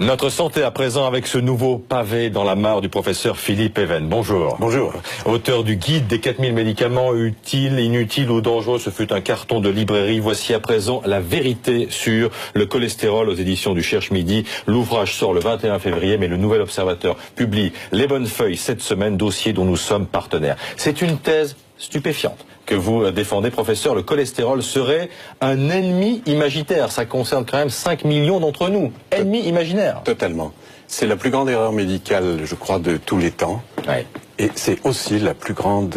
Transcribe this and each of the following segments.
Notre santé à présent avec ce nouveau pavé dans la mare du professeur Philippe Even. Bonjour. Bonjour. Auteur du guide des 4000 médicaments utiles, inutiles ou dangereux. Ce fut un carton de librairie. Voici à présent la vérité sur le cholestérol aux éditions du Cherche Midi. L'ouvrage sort le 21 février, mais le Nouvel Observateur publie Les Bonnes Feuilles cette semaine, dossier dont nous sommes partenaires. C'est une thèse stupéfiante que vous défendez, professeur. Le cholestérol serait un ennemi imaginaire. Ça concerne quand même 5 millions d'entre nous. Ennemi imaginaire. Totalement. C'est la plus grande erreur médicale, je crois, de tous les temps. Ouais. Et c'est aussi la plus grande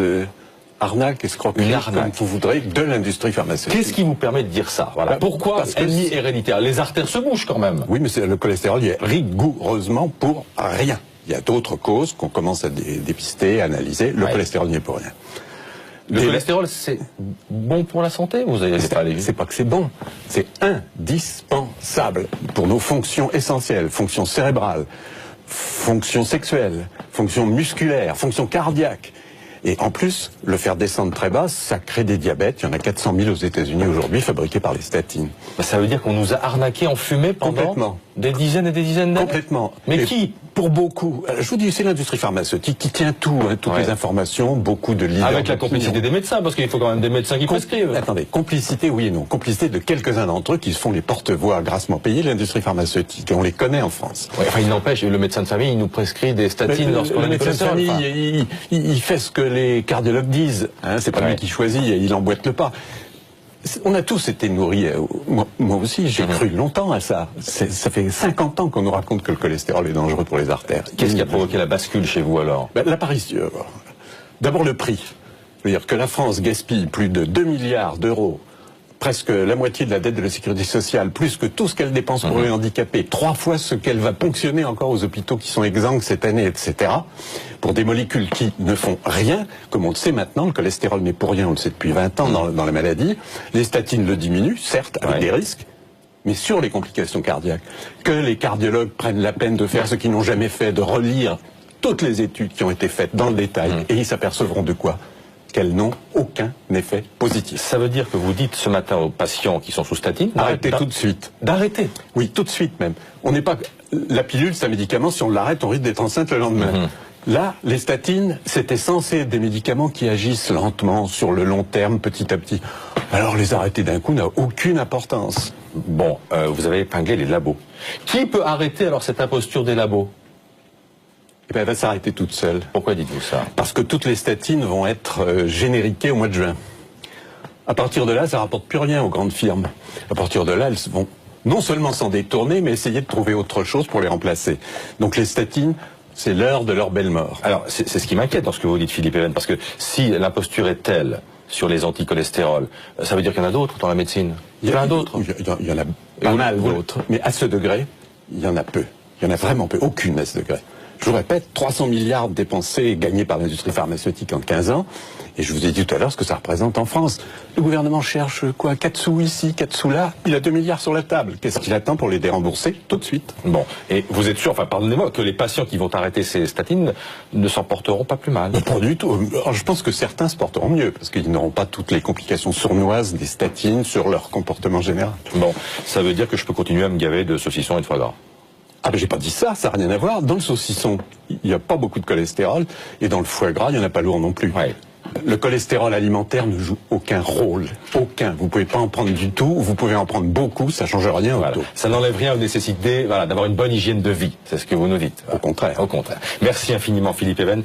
arnaque, escroquerie, comme vous voudrez, de l'industrie pharmaceutique. Qu'est-ce qui vous permet de dire ça? Voilà. Pourquoi ennemi héréditaire? Les artères se bougent quand même. Oui, mais le cholestérol il est rigoureusement pour rien. Il y a d'autres causes qu'on commence à dépister, à analyser. Le cholestérol n'y est pour rien. Le cholestérol, c'est bon pour la santé? Vous avez pas allé. C'est pas que c'est bon, c'est indispensable pour nos fonctions essentielles, fonctions cérébrales, fonctions sexuelles, fonctions musculaires, fonctions cardiaques. Et en plus, le faire descendre très bas, ça crée des diabètes. Il y en a 400 000 aux États-Unis aujourd'hui, fabriqués par les statines. Ça veut dire qu'on nous a arnaqués en fumée pendant des dizaines et des dizaines d'années. Complètement. Mais qui? Pour beaucoup. Je vous dis, c'est l'industrie pharmaceutique qui tient tout, toutes les informations, beaucoup de leaders. Avec la complicité des médecins, parce qu'il faut quand même des médecins qui prescrivent. Attendez, complicité, oui et non. Complicité de quelques-uns d'entre eux qui se font les porte-voix grassement payés de l'industrie pharmaceutique. Et on les connaît en France. Ouais, enfin, il n'empêche, le médecin de famille, il nous prescrit des statines lorsqu'on a le médecin de famille, il fait ce que les cardiologues disent. Hein, c'est pas lui qui choisit, il emboîte le pas. On a tous été nourris, moi aussi, j'ai cru longtemps à ça. Ça fait 50 ans qu'on nous raconte que le cholestérol est dangereux pour les artères. Qu'est-ce qui a provoqué la bascule chez vous alors? L'apparition. D'abord le prix. C'est-à-dire que la France gaspille plus de 2 milliards d'euros, presque la moitié de la dette de la sécurité sociale, plus que tout ce qu'elle dépense pour les handicapés, 3 fois ce qu'elle va ponctionner encore aux hôpitaux qui sont exsangues cette année, etc., pour des molécules qui ne font rien, comme on le sait maintenant, le cholestérol n'est pour rien, on le sait depuis 20 ans dans la maladie, les statines le diminuent, certes, avec des risques, mais sur les complications cardiaques, que les cardiologues prennent la peine de faire ce qu'ils n'ont jamais fait, de relire toutes les études qui ont été faites dans le détail, et ils s'apercevront de quoi? Qu'elles n'ont aucun effet positif. Ça veut dire que vous dites ce matin aux patients qui sont sous statine d'arrêter tout de suite. D'arrêter? Oui, tout de suite même. On n'est pas... La pilule, c'est un médicament, si on l'arrête, on risque d'être enceinte le lendemain. Là, les statines, c'était censé être des médicaments qui agissent lentement, sur le long terme, petit à petit. Alors les arrêter d'un coup n'a aucune importance. Bon, vous avez épinglé les labos. Qui peut arrêter alors cette imposture des labos? Eh bien, elle va s'arrêter toute seule. Pourquoi dites-vous ça? Parce que toutes les statines vont être génériquées au mois de juin. À partir de là, ça rapporte plus rien aux grandes firmes. À partir de là, elles vont non seulement s'en détourner, mais essayer de trouver autre chose pour les remplacer. Donc les statines, c'est l'heure de leur belle mort. Alors, c'est ce qui m'inquiète dans ce que vous dites, Philippe Even, parce que si l'imposture est telle sur les anticholestérol, ça veut dire qu'il y en a d'autres dans la médecine. Il y en a d'autres. Il y en a pas mal d'autres, mais à ce degré, il y en a peu. Il y en a vraiment peu, aucune à ce degré. Je vous répète, 300 milliards dépensés et gagnés par l'industrie pharmaceutique en 15 ans. Et je vous ai dit tout à l'heure ce que ça représente en France. Le gouvernement cherche quoi? 4 sous ici, 4 sous là. Il a 2 milliards sur la table. Qu'est-ce qu'il attend pour les dérembourser tout de suite? Bon. Et vous êtes sûr, enfin, pardonnez-moi, que les patients qui vont arrêter ces statines ne s'en porteront pas plus mal? Pas du tout. Alors, je pense que certains se porteront mieux, parce qu'ils n'auront pas toutes les complications sournoises des statines sur leur comportement général. Bon. Ça veut dire que je peux continuer à me gaver de saucissons et de foie gras? Ah ben j'ai pas dit ça, ça n'a rien à voir. Dans le saucisson, il n'y a pas beaucoup de cholestérol, et dans le foie gras, il n'y en a pas lourd non plus. Ouais. Le cholestérol alimentaire ne joue aucun rôle, aucun. Vous pouvez pas en prendre du tout, vous pouvez en prendre beaucoup, ça change rien au taux. Ça n'enlève rien aux nécessités d'avoir une bonne hygiène de vie, c'est ce que vous nous dites. Au contraire. Au contraire. Merci infiniment Philippe Even.